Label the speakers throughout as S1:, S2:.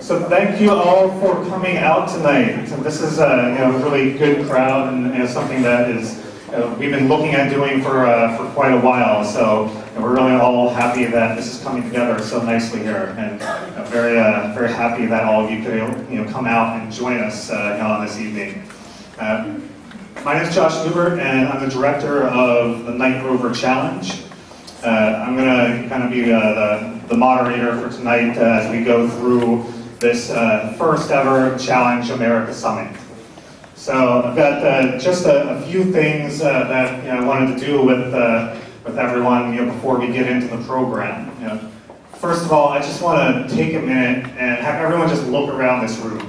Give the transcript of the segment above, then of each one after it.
S1: So thank you all for coming out tonight. So this is a really good crowd and something that is we've been looking at doing for quite a while. So we're really all happy that this is coming together so nicely here, and very happy that all of you could come out and join us on this evening. My name is Josh Neubert, and I'm the director of the Night Rover Challenge. I'm going to kind of be the moderator for tonight as we go through this first ever Challenge America Summit. So I've got just a few things that I wanted to do with everyone before we get into the program. First of all, I just want to take a minute and have everyone just look around this room.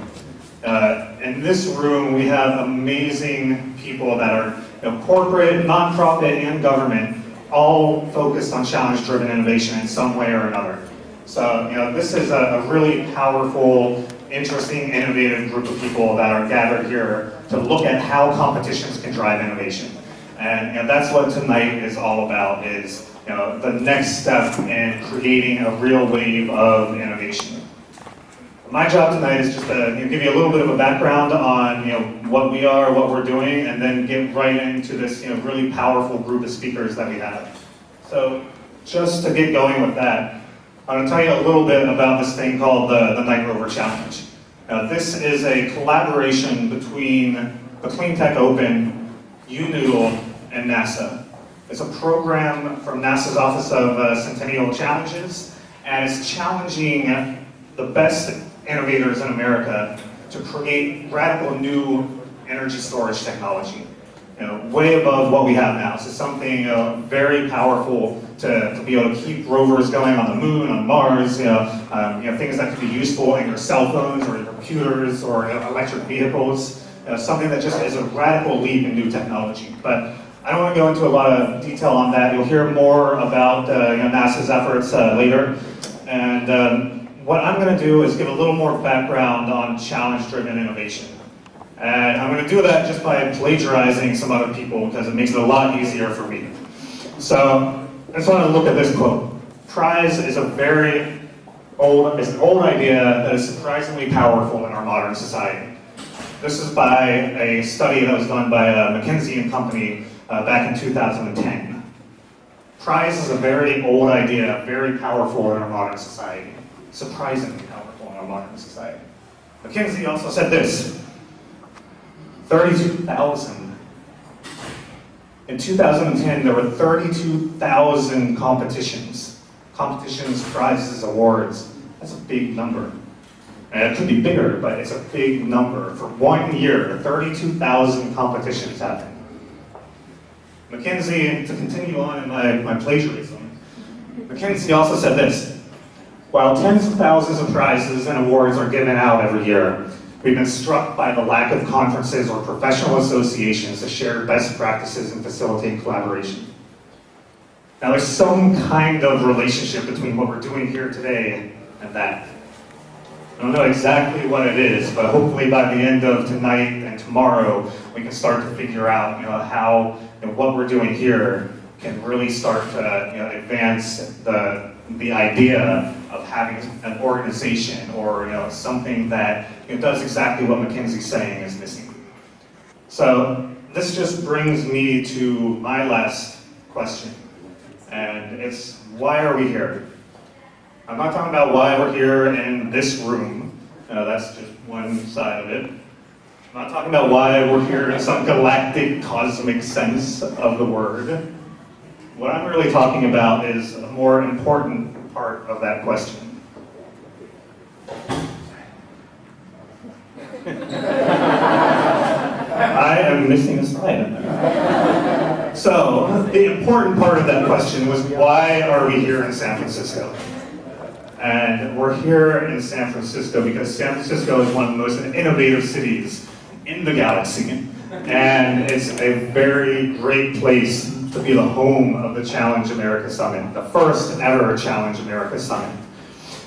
S1: In this room, we have amazing people that are corporate, nonprofit, and government, all focused on challenge-driven innovation in some way or another. So, this is a really powerful, interesting, innovative group of people that are gathered here to look at how competitions can drive innovation. And that's what tonight is all about, is the next step in creating a real wave of innovation. My job tonight is just to give you a little bit of a background on what we are, what we're doing, and then get right into this really powerful group of speakers that we have. So just to get going with that, I'm going to tell you a little bit about this thing called the Night Rover Challenge. This is a collaboration between the Clean Tech Open, UNoodle, and NASA. It's a program from NASA's Office of Centennial Challenges, and it's challenging the best innovators in America to create radical new energy storage technology, way above what we have now. So something very powerful to be able to keep rovers going on the moon, on Mars, things that could be useful in your cell phones or your computers or electric vehicles. Something that just is a radical leap in new technology. But I don't want to go into a lot of detail on that. You'll hear more about NASA's efforts later. And what I'm going to do is give a little more background on challenge-driven innovation. And I'm going to do that just by plagiarizing some other people because it makes it a lot easier for me. So I just want to look at this quote. Prize is an old idea that is surprisingly powerful in our modern society. This is by a study that was done by McKinsey and Company back in 2010. Prize is a very old idea, very powerful in our modern society. Surprisingly powerful in our modern society. McKinsey also said this: 32,000. In 2010, there were 32,000 competitions, prizes, awards. That's a big number. And it could be bigger, but it's a big number. For 1 year, 32,000 competitions happened. McKinsey, to continue on in my plagiarism, McKinsey also said this: while tens of thousands of prizes and awards are given out every year, we've been struck by the lack of conferences or professional associations to share best practices and facilitate collaboration. Now, there's some kind of relationship between what we're doing here today and that. I don't know exactly what it is, but hopefully by the end of tonight and tomorrow, we can start to figure out how what we're doing here can really start to advance the idea of having an organization or something that does exactly what McKinsey's saying is missing. So this just brings me to my last question, and it's, why are we here? I'm not talking about why we're here in this room. That's just one side of it. I'm not talking about why we're here in some galactic cosmic sense of the word. What I'm really talking about is a more important part of that question. I am missing a slide in there. So, the important part of that question was, why are we here in San Francisco? And we're here in San Francisco because San Francisco is one of the most innovative cities in the galaxy. And it's a very great place to be the home of the Challenge America Summit, the first ever Challenge America Summit.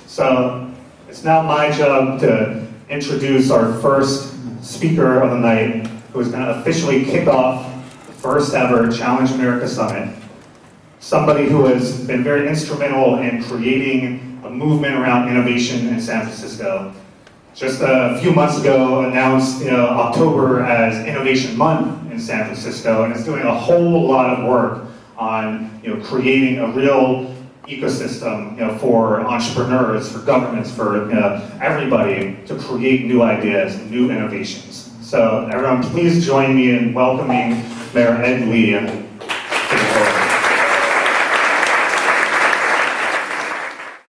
S1: So it's now my job to introduce our first speaker of the night, who is going to officially kick off the first ever Challenge America Summit. Somebody who has been very instrumental in creating a movement around innovation in San Francisco. just a few months ago announced October as Innovation Month in San Francisco, and it's doing a whole lot of work on creating a real ecosystem for entrepreneurs, for governments, for everybody to create new ideas, new innovations. So everyone, please join me in welcoming Mayor Ed Lee.